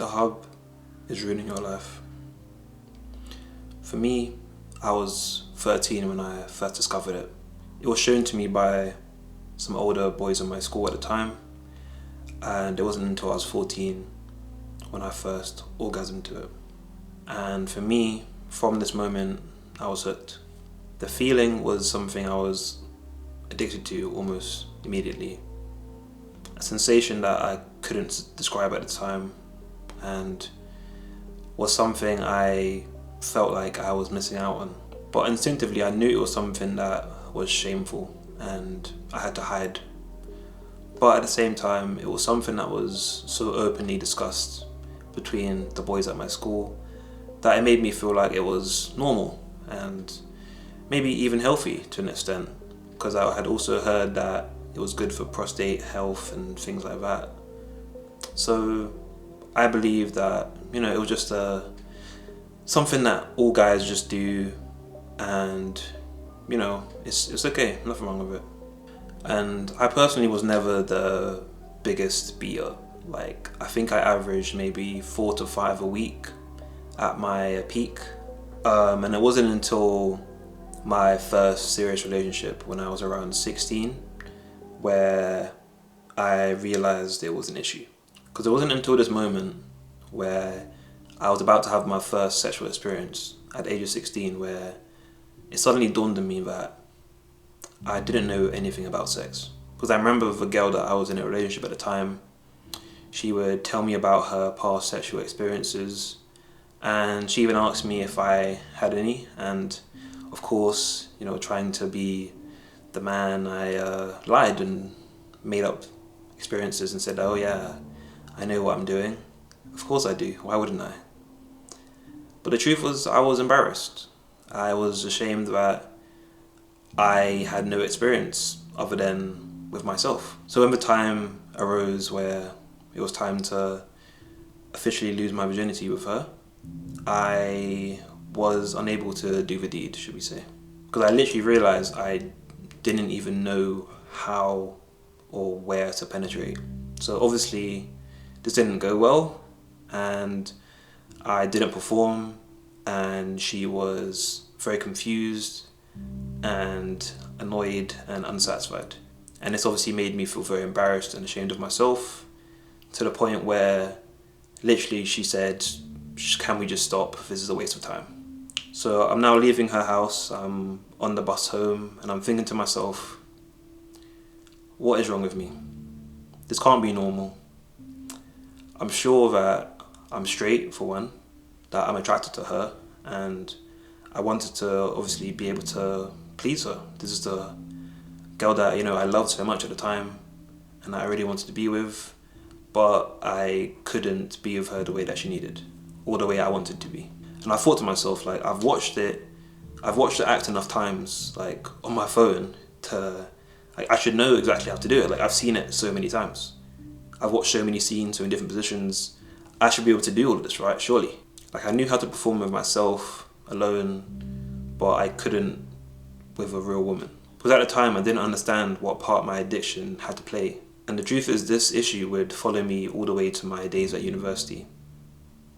the hub is ruining your life. For me, I was 13 when I first discovered it. It was shown to me by some older boys in my school at the time, and it wasn't until I was 14 when I first orgasmed to it. And for me, from this moment, I was hooked. The feeling was something I was addicted to almost immediately. A sensation that I couldn't describe at the time, and was something I felt like I was missing out on. But instinctively I knew it was something that was shameful and I had to hide. But at the same time, it was something that was so openly discussed between the boys at my school that it made me feel like it was normal and maybe even healthy to an extent, because I had also heard that it was good for prostate health and things like that. So I believe that, it was just something that all guys just do, and it's okay, nothing wrong with it. And I personally was never the biggest beater. Like, I think I averaged maybe 4 to 5 a week at my peak. And it wasn't until my first serious relationship when I was around 16 where I realized it was an issue. Because it wasn't until this moment where I was about to have my first sexual experience at the age of 16 where it suddenly dawned on me that I didn't know anything about sex. Because I remember with a girl that I was in a relationship at the time, she would tell me about her past sexual experiences, and she even asked me if I had any, and of course, trying to be the man, I lied and made up experiences and said, oh yeah, I know what I'm doing. Of course I do, why wouldn't I? But the truth was, I was embarrassed. I was ashamed that I had no experience other than with myself. So when the time arose where it was time to officially lose my virginity with her, I was unable to do the deed, should we say. Because I literally realized I didn't even know how or where to penetrate. So obviously this didn't go well, and I didn't perform, and she was very confused and annoyed and unsatisfied. And this obviously made me feel very embarrassed and ashamed of myself, to the point where literally she said, can we just stop? This is a waste of time. So I'm now leaving her house, I'm on the bus home, and I'm thinking to myself, what is wrong with me? This can't be normal. I'm sure that I'm straight, for one, that I'm attracted to her, and I wanted to obviously be able to please her. This is the girl that I loved so much at the time and that I really wanted to be with, but I couldn't be with her the way that she needed, or the way I wanted to be. And I thought to myself, like, I've watched it act enough times, like on my phone, to I should know exactly how to do it. Like, I've seen it so many times. I've watched so many scenes, so many different positions. I should be able to do all of this, right? Surely. Like, I knew how to perform with myself alone, but I couldn't with a real woman. Because at the time, I didn't understand what part my addiction had to play. And the truth is, this issue would follow me all the way to my days at university,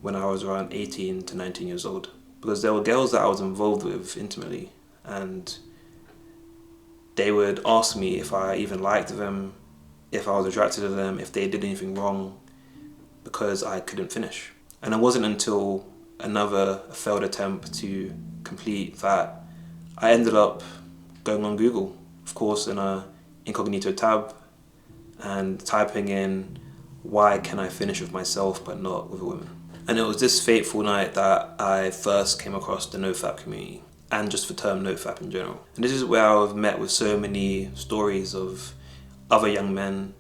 when I was around 18 to 19 years old. Because there were girls that I was involved with intimately, and they would ask me if I even liked them, if I was attracted to them, if they did anything wrong, because I couldn't finish. And it wasn't until another failed attempt to complete that I ended up going on Google, of course in a incognito tab, and typing in, why can I finish with myself but not with a woman? And it was this fateful night that I first came across the NoFap community, and just the term NoFap in general. And this is where I've met with so many stories of other young men,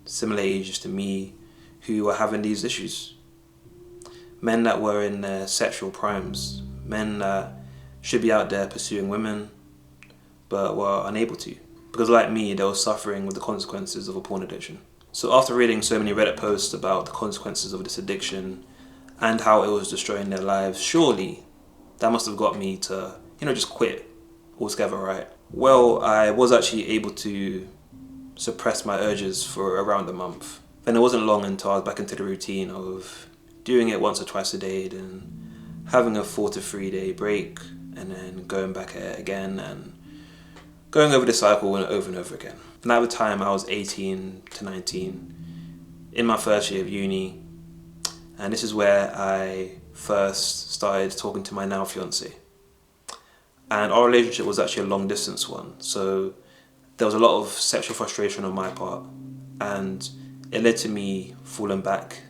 similar ages to me, who were having these issues. Men that were in their sexual primes, men that should be out there pursuing women, but were unable to. Because like me, they were suffering with the consequences of a porn addiction. So after reading so many Reddit posts about the consequences of this addiction and how it was destroying their lives, surely that must have got me to, just quit altogether, right? Well, I was actually able to suppress my urges for around a month. Then it wasn't long until I was back into the routine of doing it once or twice a day, then having a 4 to 3 day break, and then going back at it again and going over the cycle over and over again. And at the time I was 18 to 19 in my first year of uni, and this is where I first started talking to my now fiance. And our relationship was actually a long distance one, so there was a lot of sexual frustration on my part, and it led to me falling back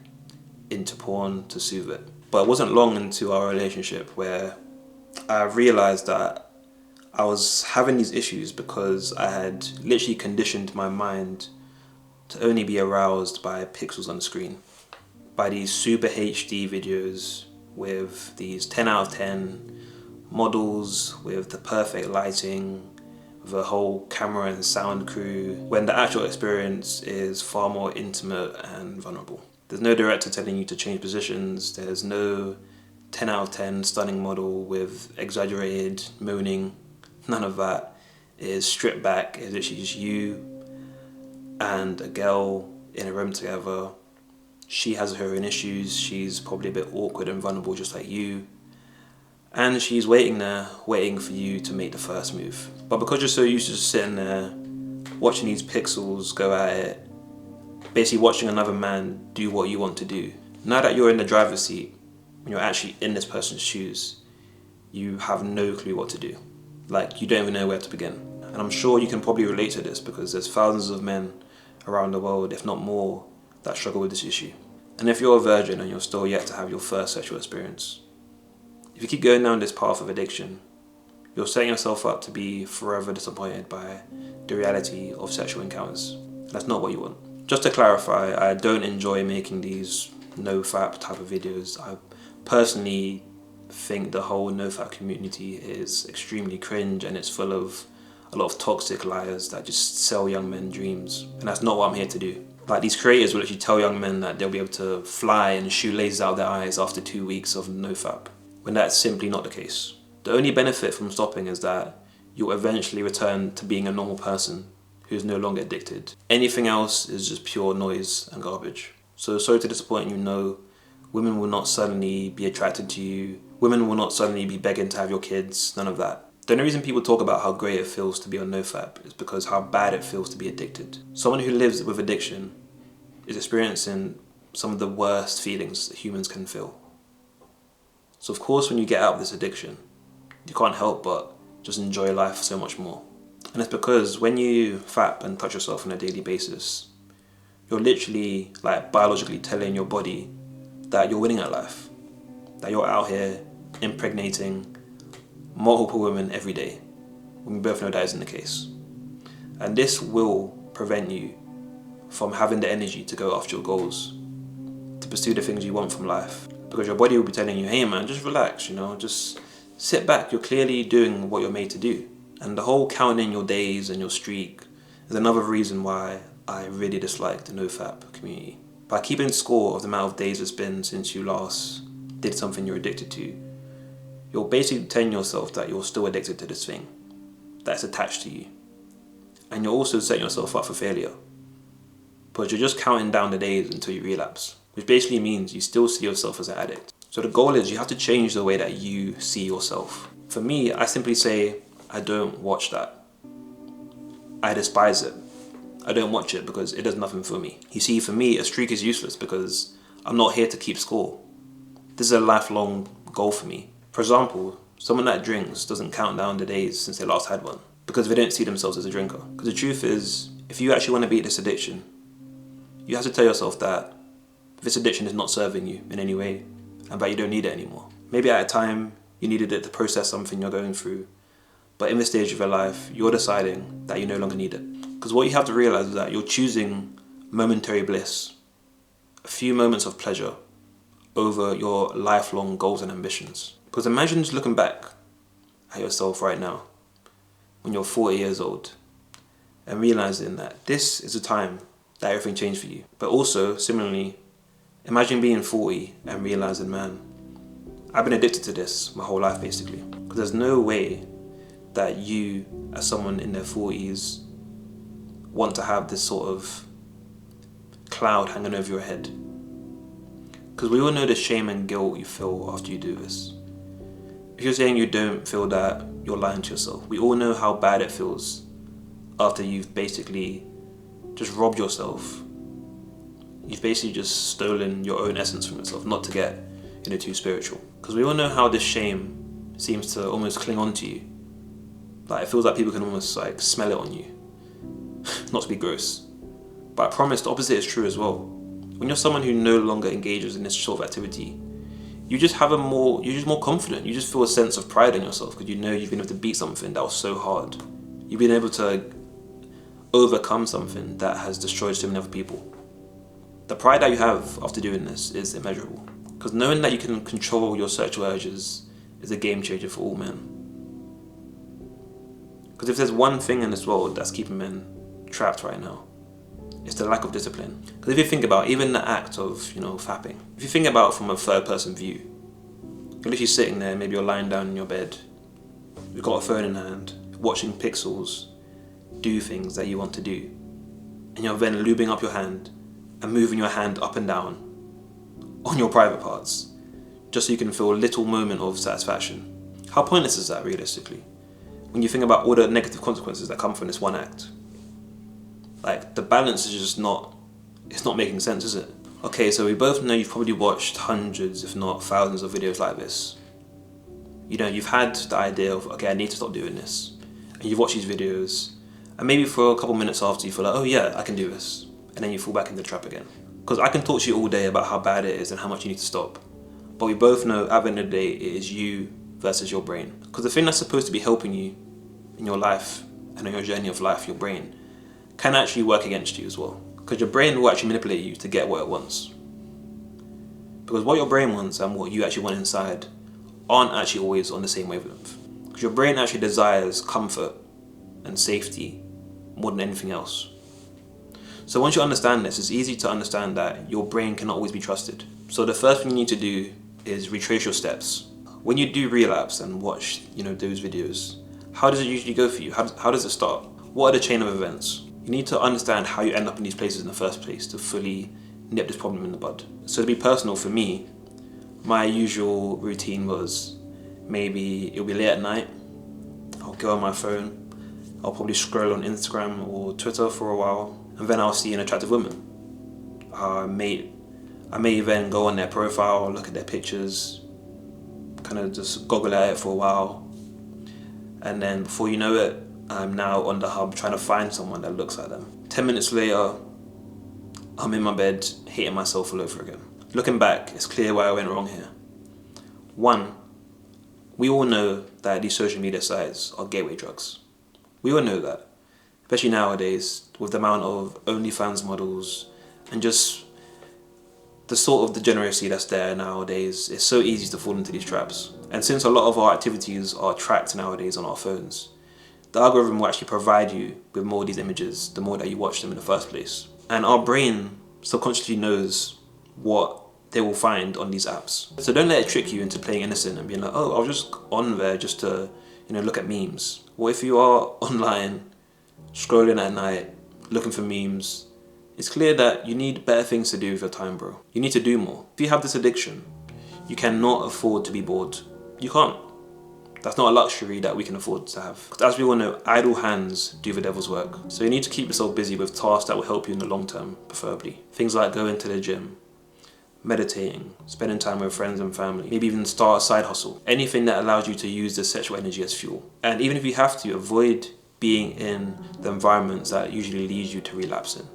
into porn to soothe it. But it wasn't long into our relationship where I realised that I was having these issues because I had literally conditioned my mind to only be aroused by pixels on the screen, by these super HD videos with these 10 out of 10 models with the perfect lighting, the whole camera and sound crew, when the actual experience is far more intimate and vulnerable. There's no director telling you to change positions, there's no 10 out of 10 stunning model with exaggerated moaning, none of that. It is stripped back, it's literally just you and a girl in a room together. She has her own issues, she's probably a bit awkward and vulnerable just like you, and she's waiting there, waiting for you to make the first move. But because you're so used to just sitting there, watching these pixels go at it, basically watching another man do what you want to do, now that you're in the driver's seat, when you're actually in this person's shoes, you have no clue what to do. Like, you don't even know where to begin. And I'm sure you can probably relate to this because there's thousands of men around the world, if not more, that struggle with this issue. And if you're a virgin and you're still yet to have your first sexual experience, if you keep going down this path of addiction, you're setting yourself up to be forever disappointed by the reality of sexual encounters. That's not what you want. Just to clarify, I don't enjoy making these No Fap type of videos. I personally think the whole No Fap community is extremely cringe, and it's full of a lot of toxic liars that just sell young men dreams. And that's not what I'm here to do. Like, these creators will actually tell young men that they'll be able to fly and shoot lasers out their eyes after 2 weeks of No Fap, when that's simply not the case. The only benefit from stopping is that you'll eventually return to being a normal person who's no longer addicted. Anything else is just pure noise and garbage. So sorry to disappoint you, no, women will not suddenly be attracted to you. Women will not suddenly be begging to have your kids, none of that. The only reason people talk about how great it feels to be on NoFap is because how bad it feels to be addicted. Someone who lives with addiction is experiencing some of the worst feelings that humans can feel. So of course, when you get out of this addiction, you can't help but just enjoy life so much more. And it's because when you fap and touch yourself on a daily basis, you're literally, like, biologically telling your body that you're winning at life, that you're out here impregnating multiple women every day, when we both know that isn't the case. And this will prevent you from having the energy to go after your goals, to pursue the things you want from life, because your body will be telling you, hey man, just relax, just sit back, you're clearly doing what you're made to do. And the whole counting your days and your streak is another reason why I really dislike the NoFap community. By keeping score of the amount of days it's been since you last did something you're addicted to, you're basically telling yourself that you're still addicted to this thing that's attached to you. And you're also setting yourself up for failure, because you're just counting down the days until you relapse, which basically means you still see yourself as an addict. So the goal is you have to change the way that you see yourself. For me, I simply say, I don't watch that. I despise it. I don't watch it because it does nothing for me. You see, for me, a streak is useless because I'm not here to keep score. This is a lifelong goal for me. For example, someone that drinks doesn't count down the days since they last had one because they don't see themselves as a drinker. Because the truth is, if you actually want to beat this addiction, you have to tell yourself that this addiction is not serving you in any way and that you don't need it anymore. Maybe at a time you needed it to process something you're going through, but in this stage of your life, you're deciding that you no longer need it. Because what you have to realize is that you're choosing momentary bliss, a few moments of pleasure, over your lifelong goals and ambitions. Because imagine just looking back at yourself right now, when you're 40 years old, and realizing that this is the time that everything changed for you. But also, similarly, imagine being 40 and realizing, man, I've been addicted to this my whole life basically. Because there's no way that you, as someone in their 40s, want to have this sort of cloud hanging over your head, Because we all know the shame and guilt you feel after you do this. If you're saying you don't feel that, you're lying to yourself. We all know how bad it feels after you've basically just robbed yourself. You've basically just stolen your own essence from yourself, not to get, too spiritual. Because we all know how this shame seems to almost cling on to you. Like, it feels like people can almost like smell it on you. Not to be gross. But I promise the opposite is true as well. When you're someone who no longer engages in this sort of activity, you're just more confident. You just feel a sense of pride in yourself because you know you've been able to beat something that was so hard. You've been able to overcome something that has destroyed so many other people. The pride that you have after doing this is immeasurable. Because knowing that you can control your sexual urges is a game changer for all men. Because if there's one thing in this world that's keeping men trapped right now, it's the lack of discipline. Because if you think about even the act of, fapping, if you think about it from a third person view, you're literally sitting there, maybe you're lying down in your bed, you've got a phone in hand, watching pixels do things that you want to do. And you're then lubing up your hand and moving your hand up and down on your private parts, just so you can feel a little moment of satisfaction. How pointless is that, realistically? When you think about all the negative consequences that come from this one act. Like, the balance is just it's not making sense, is it? Okay, so we both know you've probably watched hundreds, if not thousands of videos like this. You've had the idea of, okay, I need to stop doing this. And you've watched these videos, and maybe for a couple minutes after you feel like, oh yeah, I can do this. And then you fall back into the trap again. Because I can talk to you all day about how bad it is and how much you need to stop. But we both know at the end of the day, it is you versus your brain. Because the thing that's supposed to be helping you in your life and on your journey of life, your brain, can actually work against you as well. Because your brain will actually manipulate you to get what it wants. Because what your brain wants and what you actually want inside aren't actually always on the same wavelength. Because your brain actually desires comfort and safety more than anything else. So once you understand this, it's easy to understand that your brain cannot always be trusted. So the first thing you need to do is retrace your steps. When you do relapse and watch, those videos, how does it usually go for you? How does it start? What are the chain of events? You need to understand how you end up in these places in the first place to fully nip this problem in the bud. So to be personal, for me, my usual routine was maybe it'll be late at night, I'll go on my phone, I'll probably scroll on Instagram or Twitter for a while, and then I'll see an attractive woman. I may then go on their profile, look at their pictures, kind of just goggle at it for a while, and then before you know it, I'm now on the hub trying to find someone that looks like them. 10 minutes later, I'm in my bed hating myself all over again. Looking back, it's clear where I went wrong here. One, we all know that these social media sites are gateway drugs. We all know that. Especially nowadays, with the amount of OnlyFans models and just the sort of degeneracy that's there nowadays, it's so easy to fall into these traps. And since a lot of our activities are tracked nowadays on our phones, the algorithm will actually provide you with more of these images the more that you watch them in the first place. And our brain subconsciously knows what they will find on these apps. So don't let it trick you into playing innocent and being like, oh, I'll just on there just to, look at memes. What if you are online, scrolling at night, looking for memes? It's clear that you need better things to do with your time, bro. You need to do more. If you have this addiction, you cannot afford to be bored. You can't. That's not a luxury that we can afford to have. Because as we all know, idle hands do the devil's work. So you need to keep yourself busy with tasks that will help you in the long term, preferably. Things like going to the gym, meditating, spending time with friends and family, maybe even start a side hustle. Anything that allows you to use the sexual energy as fuel. And even if you have to, avoid being in the environments that usually lead you to relapsing.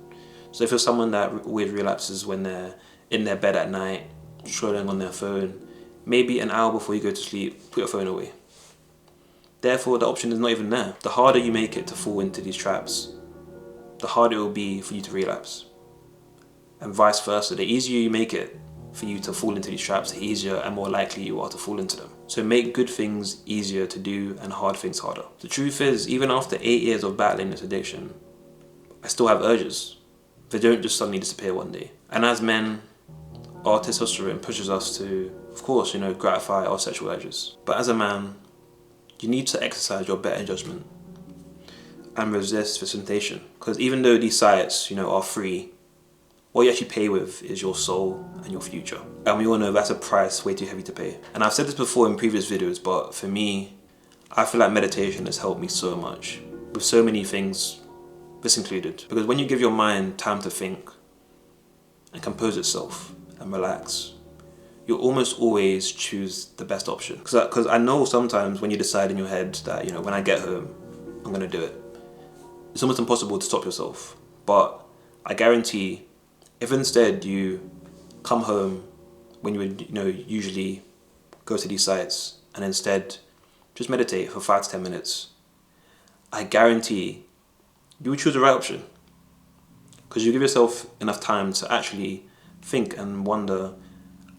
So if you're someone that always relapses when they're in their bed at night, scrolling on their phone, maybe an hour before you go to sleep, put your phone away. Therefore, the option is not even there. The harder you make it to fall into these traps, the harder it will be for you to relapse. And vice versa, the easier you make it for you to fall into these traps, the easier and more likely you are to fall into them. So make good things easier to do and hard things harder. The truth is, even after 8 years of battling this addiction, I still have urges. They don't just suddenly disappear one day. And as men, our testosterone pushes us to, of course, gratify our sexual urges. But as a man, you need to exercise your better judgment and resist this temptation. Because even though these sites, are free what you actually pay with is your soul and your future. And we all know that's a price way too heavy to pay. And I've said this before in previous videos, but for me, I feel like meditation has helped me so much with so many things, this included. Because when you give your mind time to think and compose itself and relax, you'll almost always choose the best option. Because I know sometimes when you decide in your head that, you know, when I get home, I'm gonna do it, it's almost impossible to stop yourself. But I guarantee, if instead you come home when you would, you know, usually go to these sites and instead just meditate for 5 to 10 minutes, I guarantee you would choose the right option. Because you give yourself enough time to actually think and wonder,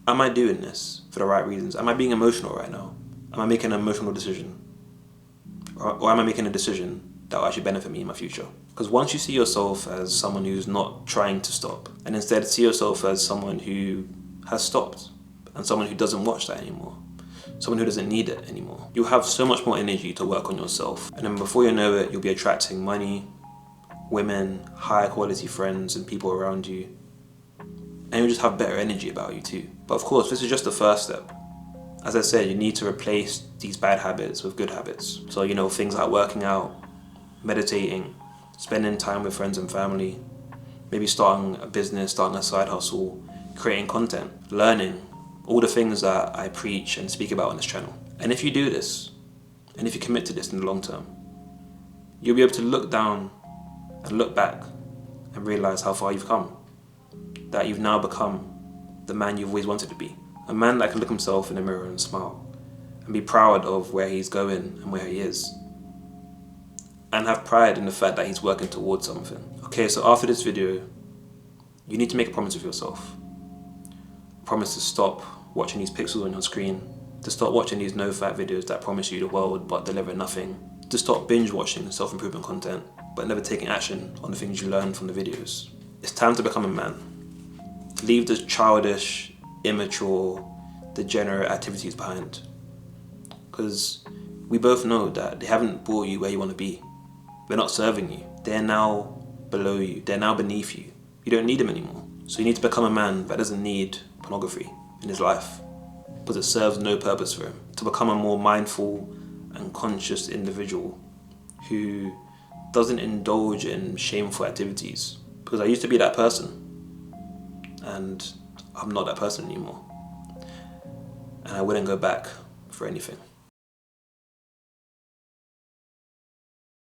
am I doing this for the right reasons? Am I being emotional right now? Am I making an emotional decision? Or am I making a decision that will actually benefit me in my future? Because once you see yourself as someone who's not trying to stop, and instead see yourself as someone who has stopped, and someone who doesn't watch that anymore, someone who doesn't need it anymore, you'll have so much more energy to work on yourself. And then before you know it, you'll be attracting money, women, high quality friends and people around you. And you'll just have better energy about you too. But of course, this is just the first step. As I said, you need to replace these bad habits with good habits. So, you know, things like working out, meditating, spending time with friends and family, maybe starting a business, starting a side hustle, creating content, learning, all the things that I preach and speak about on this channel. And if you do this, and if you commit to this in the long term, you'll be able to look down and look back and realize how far you've come. That you've now become the man you've always wanted to be. A man that can look himself in the mirror and smile and be proud of where he's going and where he is. And have pride in the fact that he's working towards something. Okay, so after this video, you need to make a promise with yourself. Promise to stop watching these pixels on your screen, to stop watching these no-fap videos that promise you the world but deliver nothing, to stop binge watching self-improvement content but never taking action on the things you learn from the videos. It's time to become a man. Leave the childish, immature, degenerate activities behind. Because we both know that they haven't brought you where you want to be. They're not serving you. They're now below you. They're now beneath you. You don't need them anymore. So you need to become a man that doesn't need pornography in his life, because it serves no purpose for him. To become a more mindful and conscious individual who doesn't indulge in shameful activities. Because I used to be that person, and I'm not that person anymore. And I wouldn't go back for anything.